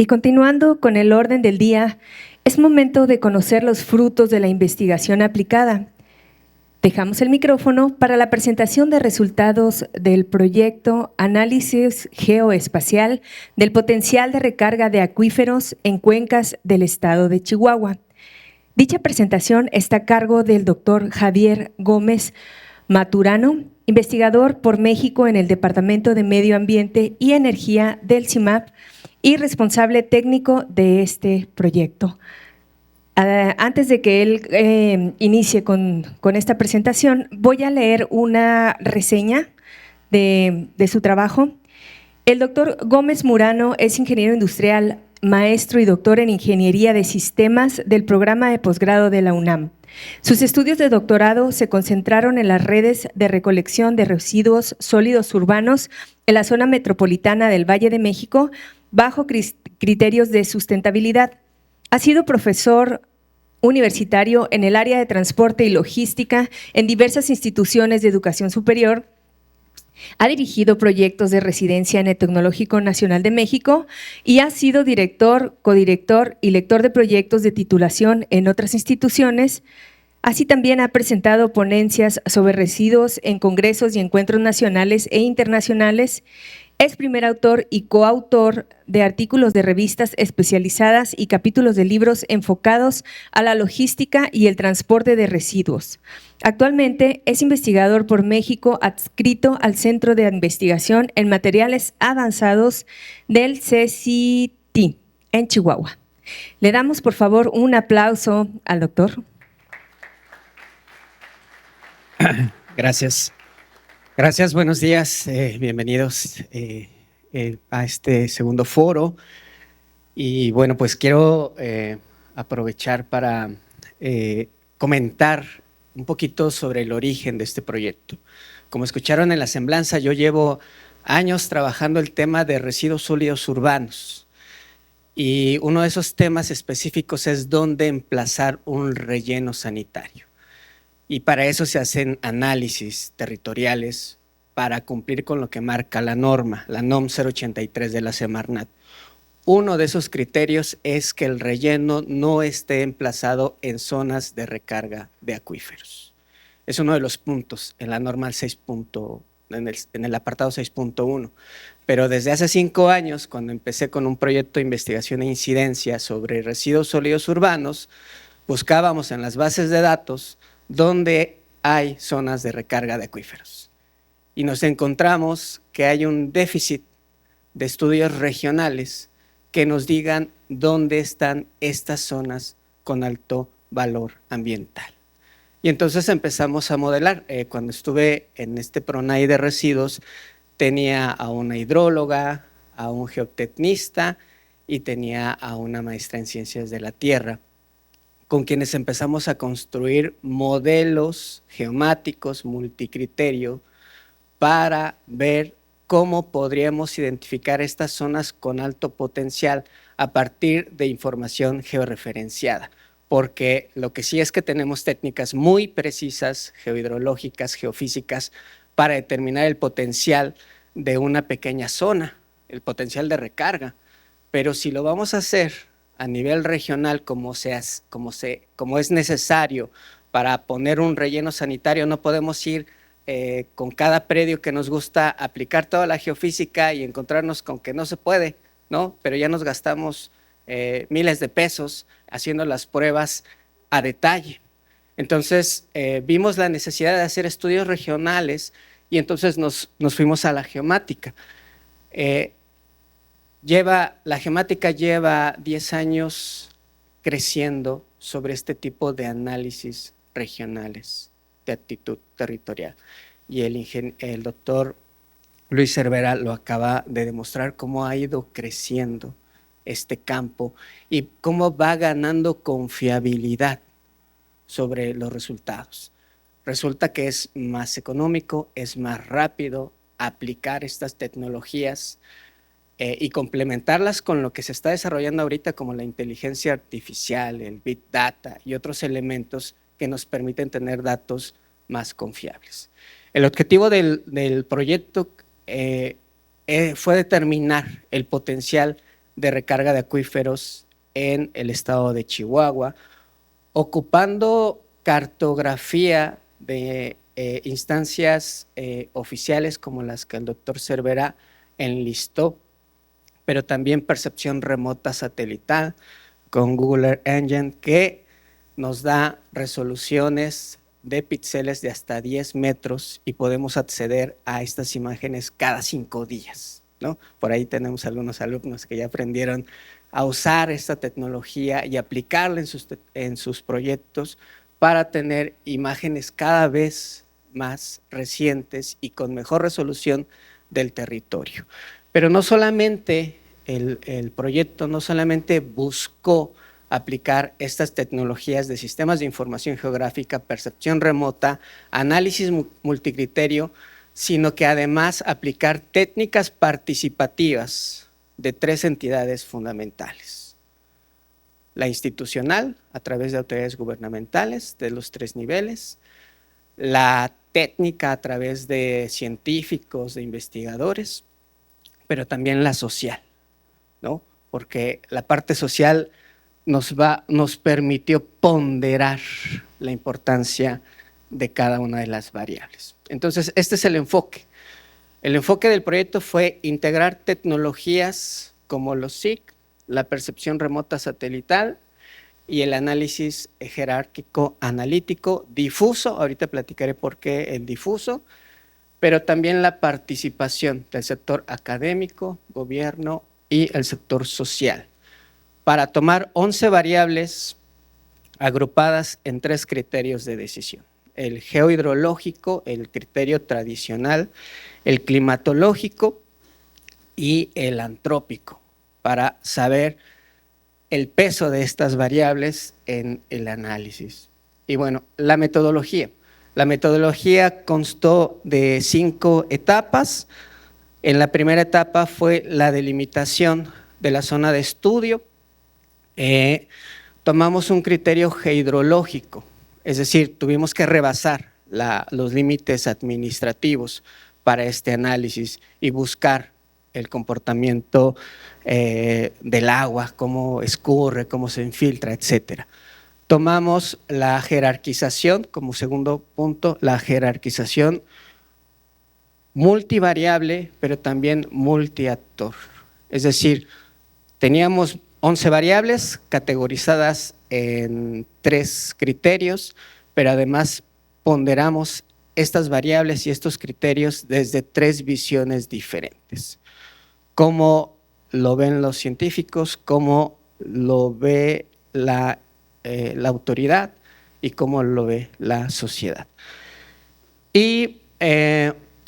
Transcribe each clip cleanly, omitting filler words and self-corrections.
Y continuando con el orden del día, es momento de conocer los frutos de la investigación aplicada. Dejamos el micrófono para la presentación de resultados del proyecto Análisis Geoespacial del potencial de recarga de acuíferos en cuencas del estado de Chihuahua. Dicha presentación está a cargo del doctor Javier Gómez Maturano, investigador por México en el Departamento de Medio Ambiente y Energía del CIMAP y responsable técnico de este proyecto. Antes de que él inicie con esta presentación, voy a leer una reseña de su trabajo. El doctor Gómez Murano es ingeniero industrial, maestro y doctor en Ingeniería de Sistemas del programa de posgrado de la UNAM. Sus estudios de doctorado se concentraron en las redes de recolección de residuos sólidos urbanos en la zona metropolitana del Valle de México bajo criterios de sustentabilidad. Ha sido profesor universitario en el área de transporte y logística en diversas instituciones de educación superior. Ha dirigido proyectos de residencia en el Tecnológico Nacional de México y ha sido director, codirector y lector de proyectos de titulación en otras instituciones. Así también ha presentado ponencias sobre residuos en congresos y encuentros nacionales e internacionales. Es primer autor y coautor de artículos de revistas especializadas y capítulos de libros enfocados a la logística y el transporte de residuos. Actualmente es investigador por México adscrito al Centro de Investigación en Materiales Avanzados del CCT en Chihuahua. Le damos, por favor, un aplauso al doctor. Gracias. Gracias, buenos días, bienvenidos a este segundo foro. Y bueno, pues quiero aprovechar para comentar un poquito sobre el origen de este proyecto. Como escucharon en la semblanza, yo llevo años trabajando el tema de residuos sólidos urbanos. Y uno de esos temas específicos es dónde emplazar un relleno sanitario. Y para eso se hacen análisis territoriales para cumplir con lo que marca la norma, la NOM 083 de la Semarnat. Uno de esos criterios es que el relleno no esté emplazado en zonas de recarga de acuíferos. Es uno de los puntos en la norma 6. En el apartado 6.1. Pero desde hace 5 años, cuando empecé con un proyecto de investigación e incidencia sobre residuos sólidos urbanos, buscábamos en las bases de datos donde hay zonas de recarga de acuíferos. Y nos encontramos que hay un déficit de estudios regionales que nos digan dónde están estas zonas con alto valor ambiental. Y entonces empezamos a modelar. Cuando estuve en este PRONAI de residuos, tenía a una hidróloga, a un geotecnista y tenía a una maestra en ciencias de la tierra, con quienes empezamos a construir modelos geomáticos multicriterio para ver cómo podríamos identificar estas zonas con alto potencial a partir de información georreferenciada, porque lo que sí es que tenemos técnicas muy precisas, geohidrológicas, geofísicas, para determinar el potencial de una pequeña zona, el potencial de recarga, pero si lo vamos a hacer a nivel regional como es necesario para poner un relleno sanitario, no podemos ir con cada predio que nos gusta aplicar toda la geofísica y encontrarnos con que no se puede, ¿no? Pero ya nos gastamos miles de pesos haciendo las pruebas a detalle. Entonces vimos la necesidad de hacer estudios regionales y entonces nos fuimos a la geomática. La geomática lleva 10 años creciendo sobre este tipo de análisis regionales de actitud territorial. Y el doctor Luis Cervera lo acaba de demostrar cómo ha ido creciendo este campo y cómo va ganando confiabilidad sobre los resultados. Resulta que es más económico, es más rápido aplicar estas tecnologías y complementarlas con lo que se está desarrollando ahorita como la inteligencia artificial, el Big Data y otros elementos que nos permiten tener datos más confiables. El objetivo del proyecto fue determinar el potencial de recarga de acuíferos en el estado de Chihuahua, ocupando cartografía de instancias oficiales como las que el doctor Cervera enlistó, pero también percepción remota satelital con Google Earth Engine, que nos da resoluciones de píxeles de hasta 10 metros y podemos acceder a estas imágenes cada 5 días, ¿no? Por ahí tenemos algunos alumnos que ya aprendieron a usar esta tecnología y aplicarla en sus proyectos para tener imágenes cada vez más recientes y con mejor resolución del territorio. Pero no solamente el proyecto no solamente buscó aplicar estas tecnologías de sistemas de información geográfica, percepción remota, análisis multicriterio, sino que además aplicar técnicas participativas de 3 entidades fundamentales. La institucional, a través de autoridades gubernamentales de los 3 niveles, la técnica a través de científicos, de investigadores, pero también la social, ¿no? Porque la parte social nos permitió ponderar la importancia de cada una de las variables. Entonces, este es el enfoque. El enfoque del proyecto fue integrar tecnologías como los SIC, la percepción remota satelital y el análisis jerárquico analítico difuso. Ahorita platicaré por qué el difuso, pero también la participación del sector académico, gobierno y el sector social, para tomar 11 variables agrupadas en 3 criterios de decisión: el geohidrológico, el criterio tradicional, el climatológico y el antrópico, para saber el peso de estas variables en el análisis. Y bueno, la metodología. La metodología constó de 5 etapas. En la primera etapa fue la delimitación de la zona de estudio. Tomamos un criterio geohidrológico, es decir, tuvimos que rebasar los límites administrativos para este análisis y buscar el comportamiento del agua, cómo escurre, cómo se infiltra, etcétera. Tomamos la jerarquización como segundo punto, la jerarquización multivariable, pero también multiactor. Es decir, teníamos 11 variables categorizadas en 3 criterios, pero además ponderamos estas variables y estos criterios desde 3 visiones diferentes. Cómo lo ven los científicos, cómo lo ve la autoridad y cómo lo ve la sociedad. Y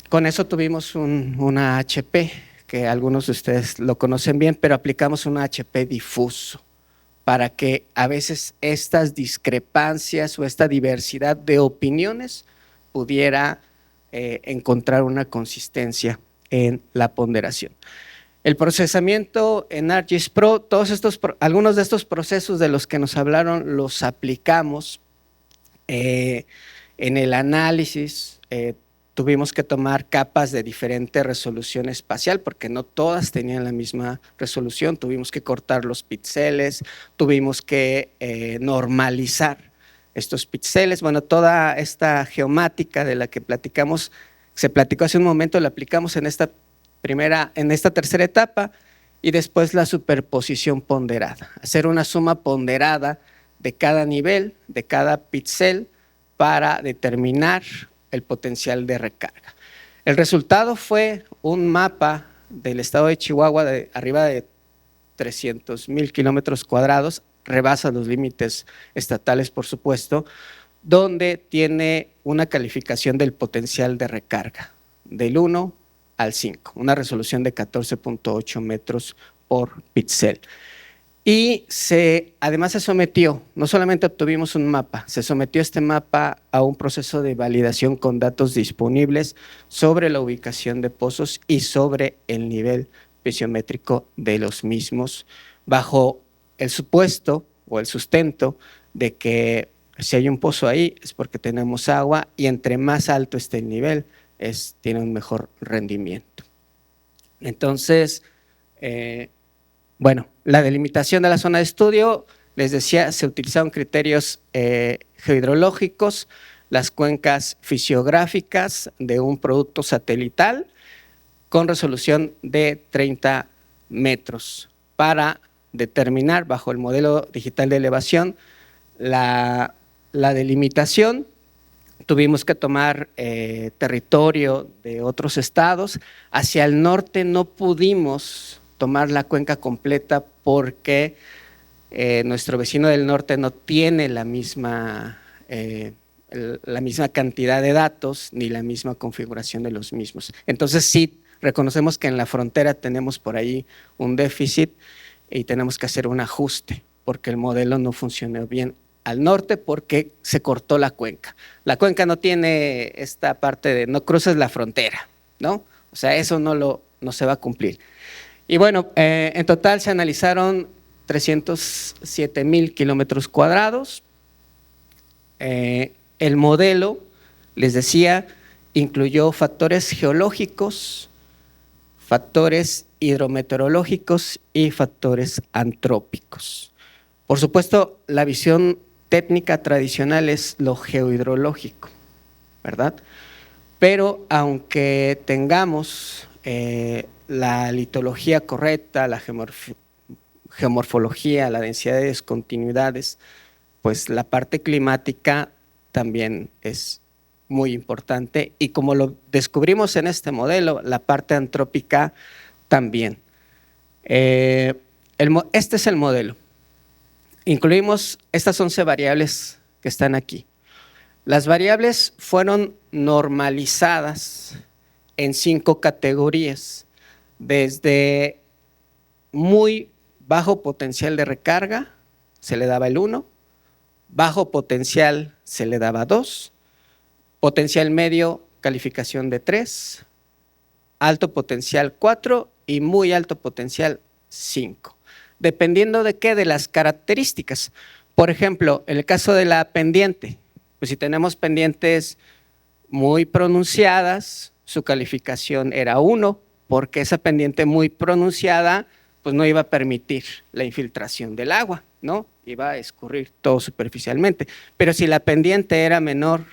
con eso tuvimos una HP, que algunos de ustedes lo conocen bien, pero aplicamos un HP difuso para que a veces estas discrepancias o esta diversidad de opiniones pudiera encontrar una consistencia en la ponderación. El procesamiento en ArcGIS Pro, algunos de estos procesos de los que nos hablaron los aplicamos en el análisis. Tuvimos que tomar capas de diferente resolución espacial porque no todas tenían la misma resolución. Tuvimos que cortar los píxeles, tuvimos que normalizar estos píxeles. Bueno, toda esta geomática de la que platicamos, se platicó hace un momento, la aplicamos en esta tercera etapa, y después la superposición ponderada. Hacer una suma ponderada de cada nivel, de cada píxel, para determinar el potencial de recarga. El resultado fue un mapa del estado de Chihuahua de arriba de 300,000 kilómetros cuadrados, rebasa los límites estatales, por supuesto, donde tiene una calificación del potencial de recarga del 1 al 5, una resolución de 14.8 metros por píxel. Y además se sometió, no solamente obtuvimos un mapa, se sometió este mapa a un proceso de validación con datos disponibles sobre la ubicación de pozos y sobre el nivel piezométrico de los mismos, bajo el supuesto o el sustento de que si hay un pozo ahí es porque tenemos agua, y entre más alto esté el nivel, tiene un mejor rendimiento. Entonces, Bueno, la delimitación de la zona de estudio, les decía, se utilizaron criterios geohidrológicos, las cuencas fisiográficas de un producto satelital con resolución de 30 metros para determinar bajo el modelo digital de elevación la delimitación. Tuvimos que tomar territorio de otros estados. Hacia el norte no pudimos tomar la cuenca completa porque nuestro vecino del norte no tiene la misma cantidad de datos ni la misma configuración de los mismos. Entonces sí, reconocemos que en la frontera tenemos por ahí un déficit y tenemos que hacer un ajuste porque el modelo no funcionó bien al norte porque se cortó la cuenca. La cuenca no tiene esta parte de no cruces la frontera, ¿no? O sea, eso no se va a cumplir. Y bueno, en total se analizaron 307,000 kilómetros cuadrados. El modelo, les decía, incluyó factores geológicos, factores hidrometeorológicos y factores antrópicos. Por supuesto, la visión técnica tradicional es lo geohidrológico, ¿verdad? Pero aunque tengamos la litología correcta, la geomorfología, la densidad de discontinuidades, pues la parte climática también es muy importante y como lo descubrimos en este modelo, la parte antrópica también. Este es el modelo. Incluimos estas 11 variables que están aquí. Las variables fueron normalizadas en 5 categorías, desde muy bajo potencial de recarga, se le daba el 1, bajo potencial se le daba 2, potencial medio, calificación de 3, alto potencial 4 y muy alto potencial 5. Dependiendo de qué, de las características. Por ejemplo, en el caso de la pendiente, pues si tenemos pendientes muy pronunciadas, su calificación era 1, porque esa pendiente muy pronunciada pues no iba a permitir la infiltración del agua, ¿no? Iba a escurrir todo superficialmente. Pero si la pendiente era menor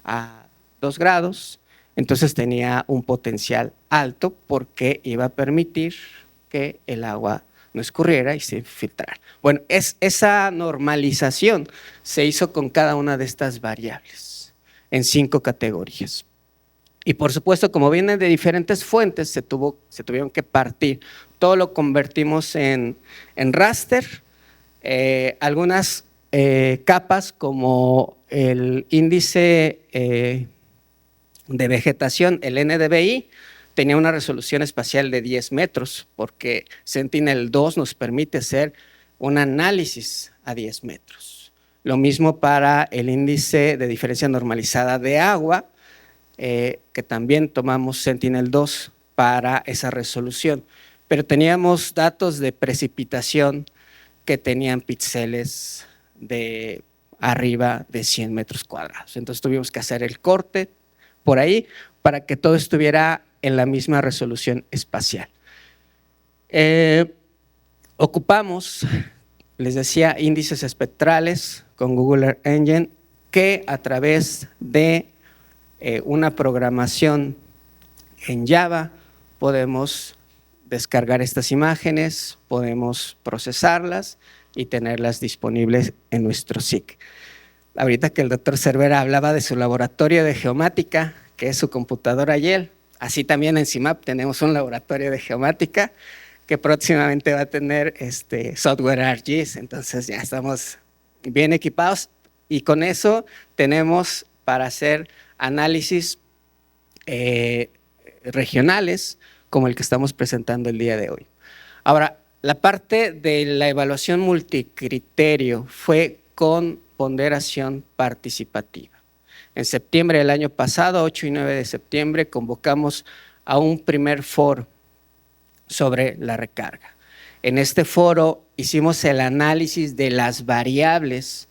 a 2 grados, entonces tenía un potencial alto porque iba a permitir que el agua no escurriera y se filtrara. Bueno, esa normalización se hizo con cada una de estas variables en 5 categorías. Y por supuesto, como vienen de diferentes fuentes, se tuvieron que partir. Todo lo convertimos en raster. Algunas capas como el índice de vegetación, el NDVI, tenía una resolución espacial de 10 metros, porque Sentinel-2 nos permite hacer un análisis a 10 metros. Lo mismo para el índice de diferencia normalizada de agua, que también tomamos Sentinel-2 para esa resolución. Pero teníamos datos de precipitación que tenían píxeles de arriba de 100 metros cuadrados. Entonces tuvimos que hacer el corte por ahí para que todo estuviera en la misma resolución espacial. Ocupamos, les decía, índices espectrales con Google Earth Engine que a través de una programación en Java podemos descargar estas imágenes, podemos procesarlas y tenerlas disponibles en nuestro SIC. Ahorita que el doctor Cervera hablaba de su laboratorio de geomática, que es su computadora Yale, así también en CIMAP tenemos un laboratorio de geomática que próximamente va a tener software ArcGIS, entonces ya estamos bien equipados y con eso tenemos para hacer análisis regionales como el que estamos presentando el día de hoy. Ahora, la parte de la evaluación multicriterio fue con ponderación participativa. En septiembre del año pasado, 8 y 9 de septiembre, convocamos a un primer foro sobre la recarga. En este foro hicimos el análisis de las variables.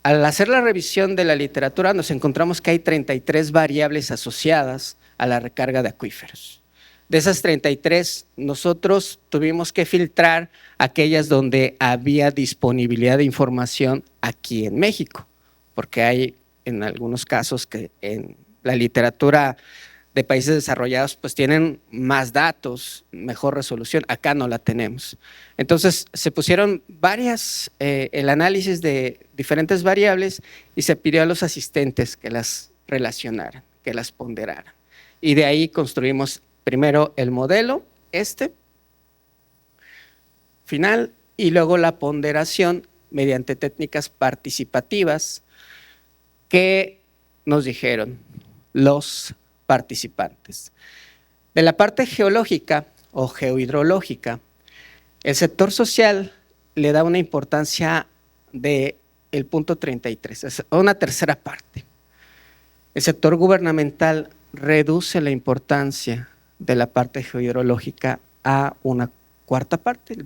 Al hacer la revisión de la literatura nos encontramos que hay 33 variables asociadas a la recarga de acuíferos. De esas 33, nosotros tuvimos que filtrar aquellas donde había disponibilidad de información aquí en México, porque hay en algunos casos que en la literatura de países desarrollados pues tienen más datos, mejor resolución, acá no la tenemos. Entonces se pusieron el análisis de diferentes variables y se pidió a los asistentes que las relacionaran, que las ponderaran. Y de ahí construimos primero el modelo, final, y luego la ponderación mediante técnicas participativas que nos dijeron los participantes. De la parte geológica o geohidrológica, el sector social le da una importancia del punto 33, es una tercera parte. El sector gubernamental reduce la importancia de la parte geohidrológica a una cuarta parte,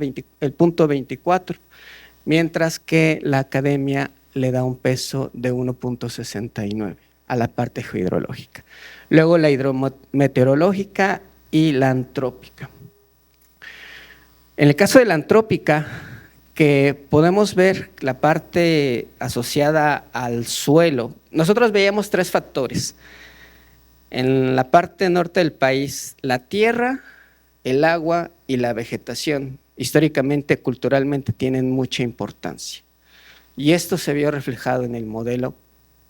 el punto 24, mientras que la academia le da un peso de 1.69 a la parte geohidrológica. Luego la hidrometeorológica y la antrópica. En el caso de la antrópica, que podemos ver la parte asociada al suelo, nosotros veíamos 3 factores. En la parte norte del país, la tierra, el agua y la vegetación, históricamente, culturalmente, tienen mucha importancia. Y esto se vio reflejado en el modelo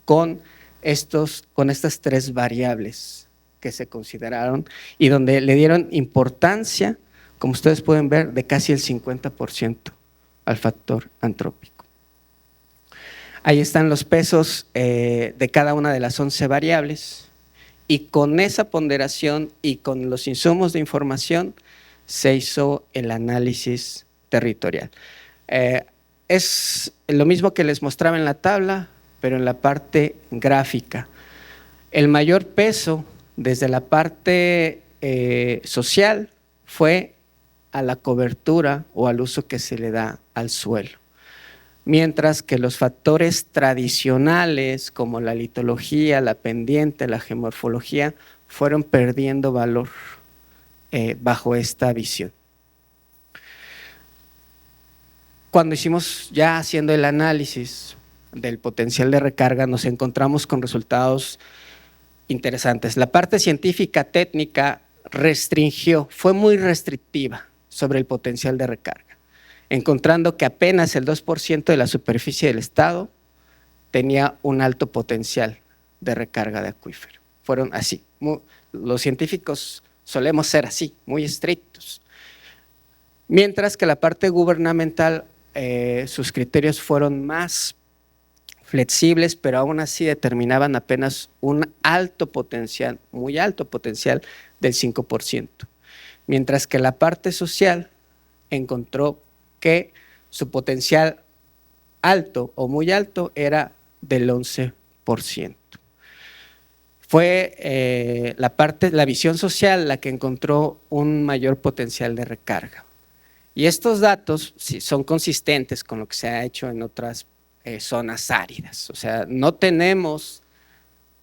con estas 3 variables que se consideraron y donde le dieron importancia, como ustedes pueden ver, de casi el 50% al factor antrópico. Ahí están los pesos de cada una de las 11 variables y con esa ponderación y con los insumos de información se hizo el análisis territorial. Es lo mismo que les mostraba en la tabla, pero en la parte gráfica. El mayor peso desde la parte social fue a la cobertura o al uso que se le da al suelo, mientras que los factores tradicionales como la litología, la pendiente, la geomorfología fueron perdiendo valor bajo esta visión. Cuando hicimos ya haciendo el análisis del potencial de recarga, nos encontramos con resultados interesantes. La parte científica técnica fue muy restrictiva sobre el potencial de recarga, encontrando que apenas el 2% de la superficie del estado tenía un alto potencial de recarga de acuífero. Fueron así. Los científicos solemos ser así, muy estrictos. Mientras que la parte gubernamental, sus criterios fueron más flexibles, pero aún así determinaban apenas un alto potencial, muy alto potencial del 5%. Mientras que la parte social encontró que su potencial alto o muy alto era del 11%. Fue la visión social la que encontró un mayor potencial de recarga. Y estos datos sí, son consistentes con lo que se ha hecho en otras zonas áridas. O sea, no tenemos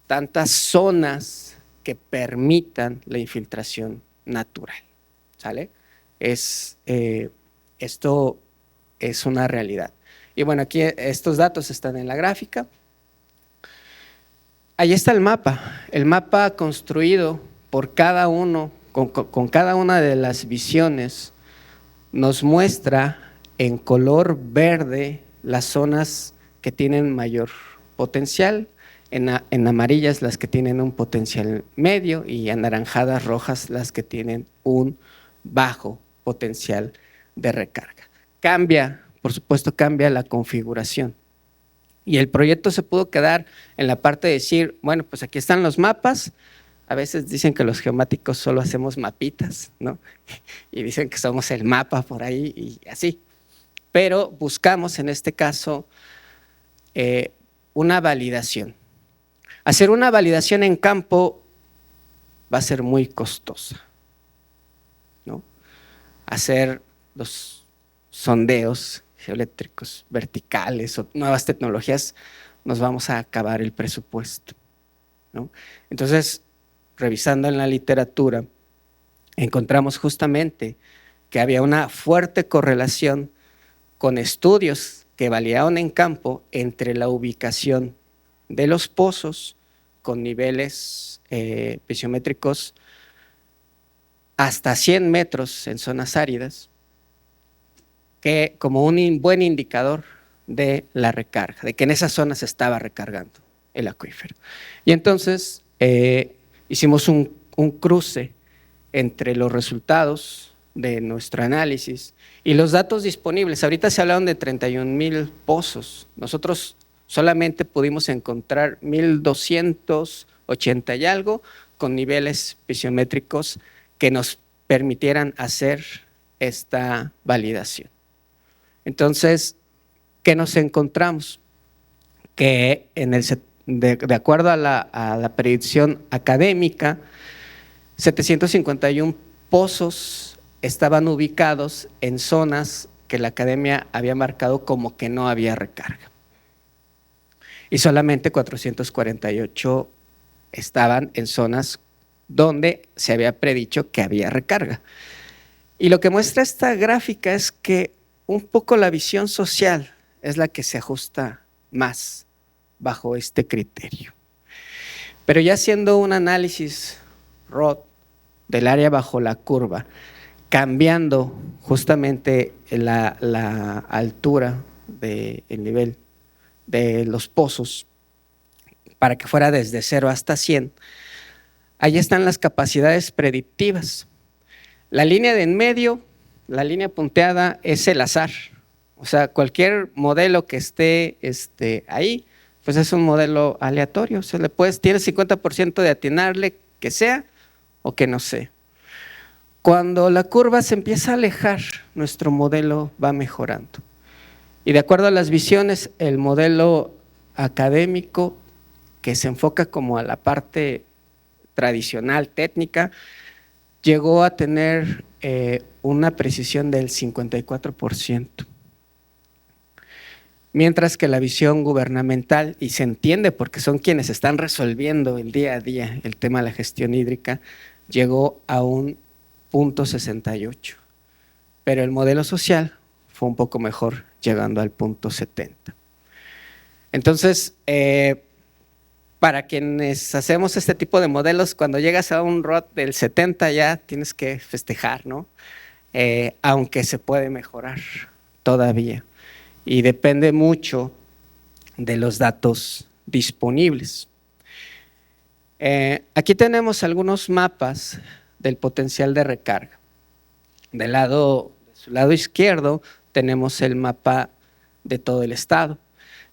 tantas zonas que permitan la infiltración natural, ¿sale? Esto es una realidad. Y bueno, aquí estos datos están en la gráfica. Ahí está el mapa construido por cada uno, con cada una de las visiones, nos muestra en color verde las zonas que tienen mayor potencial, en amarillas las que tienen un potencial medio y anaranjadas rojas las que tienen un bajo potencial de recarga. Cambia, por supuesto, cambia la configuración. Y el proyecto se pudo quedar en la parte de decir, bueno, pues aquí están los mapas. A veces dicen que los geomáticos solo hacemos mapitas, ¿no? Y dicen que somos el mapa por ahí y así. Pero buscamos en este caso una validación. Hacer una validación en campo va a ser muy costosa, ¿no? Hacer los sondeos geoeléctricos verticales o nuevas tecnologías, nos vamos a acabar el presupuesto, ¿no? Entonces, revisando en la literatura, encontramos justamente que había una fuerte correlación con estudios que validaron en campo entre la ubicación de los pozos con niveles pisométricos hasta 100 metros en zonas áridas, que como un buen indicador de la recarga, de que en esas zonas se estaba recargando el acuífero. Y entonces hicimos un cruce entre los resultados de nuestro análisis y los datos disponibles. Ahorita se hablaron de 31,000 pozos. Nosotros solamente pudimos encontrar 1,280 y algo con niveles pisométricos que nos permitieran hacer esta validación. Entonces, ¿qué nos encontramos? Que de acuerdo a la predicción académica, 751 pozos estaban ubicados en zonas que la academia había marcado como que no había recarga. Y solamente 448 estaban en zonas donde se había predicho que había recarga. Y lo que muestra esta gráfica es que un poco la visión social es la que se ajusta más bajo este criterio. Pero ya haciendo un análisis ROT del área bajo la curva, cambiando justamente la altura del nivel de los pozos para que fuera desde 0 hasta 100, ahí están las capacidades predictivas. La línea de en medio, la línea punteada, es el azar. O sea, cualquier modelo que esté ahí, pues es un modelo aleatorio. O sea, tienes 50% de atinarle que sea o que no sea. Cuando la curva se empieza a alejar, nuestro modelo va mejorando. Y de acuerdo a las visiones, el modelo académico que se enfoca como a la parte tradicional, técnica, llegó a tener una precisión del 54%. Mientras que la visión gubernamental, y se entiende porque son quienes están resolviendo el día a día el tema de la gestión hídrica, llegó a un 0.68. Pero el modelo social fue un poco mejor, llegando al 0.70. Entonces, para quienes hacemos este tipo de modelos, cuando llegas a un ROT del 70 ya tienes que festejar, ¿no? Aunque se puede mejorar todavía. Y depende mucho de los datos disponibles. Aquí tenemos algunos mapas del potencial de recarga. De su lado izquierdo tenemos el mapa de todo el estado.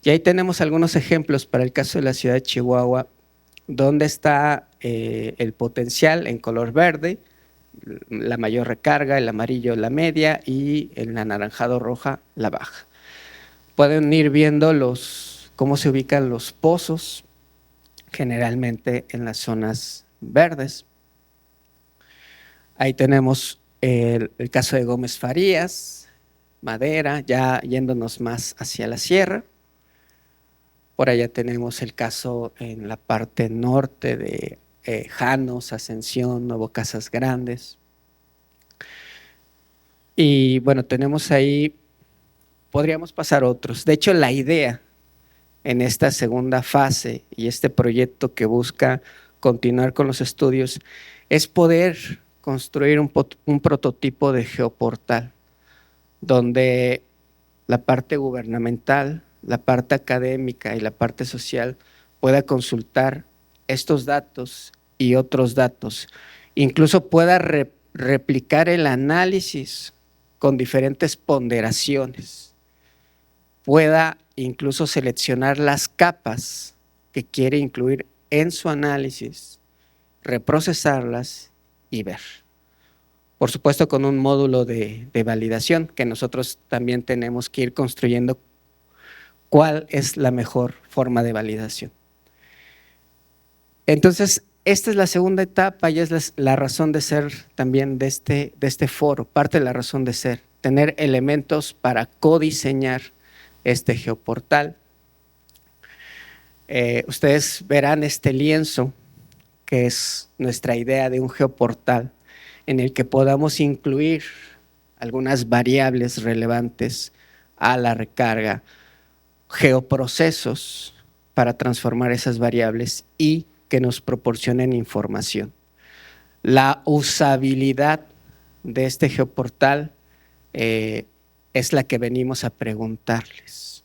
Y ahí tenemos algunos ejemplos para el caso de la ciudad de Chihuahua, donde está el potencial en color verde, la mayor recarga, el amarillo la media y el anaranjado roja la baja. Pueden ir viendo cómo se ubican los pozos, generalmente en las zonas verdes. Ahí tenemos el caso de Gómez Farías, Madera, ya yéndonos más hacia la sierra. Por allá tenemos el caso en la parte norte de Janos, Ascensión, Nuevo Casas Grandes. Y bueno, tenemos ahí, podríamos pasar otros. De hecho, la idea en esta segunda fase y este proyecto que busca continuar con los estudios es poder construir un prototipo de geoportal donde la parte gubernamental, la parte académica y la parte social pueda consultar estos datos y otros datos, incluso pueda replicar el análisis con diferentes ponderaciones, pueda incluso seleccionar las capas que quiere incluir en su análisis, reprocesarlas y ver. Por supuesto, con un módulo de validación que nosotros también tenemos que ir construyendo cuál es la mejor forma de validación. Entonces, esta es la segunda etapa y es la razón de ser también de este foro, parte de la razón de ser, tener elementos para codiseñar este geoportal. Ustedes verán este lienzo, que es nuestra idea de un geoportal, en el que podamos incluir algunas variables relevantes a la recarga, geoprocesos para transformar esas variables y que nos proporcionen información. La usabilidad de este geoportal es la que venimos a preguntarles.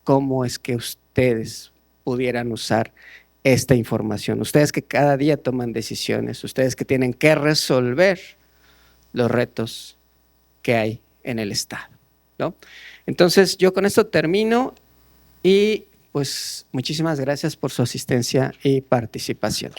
¿Cómo es que ustedes pudieran usar esta información? Ustedes que cada día toman decisiones, ustedes que tienen que resolver los retos que hay en el Estado, ¿no? Entonces, yo con esto termino y pues muchísimas gracias por su asistencia y participación.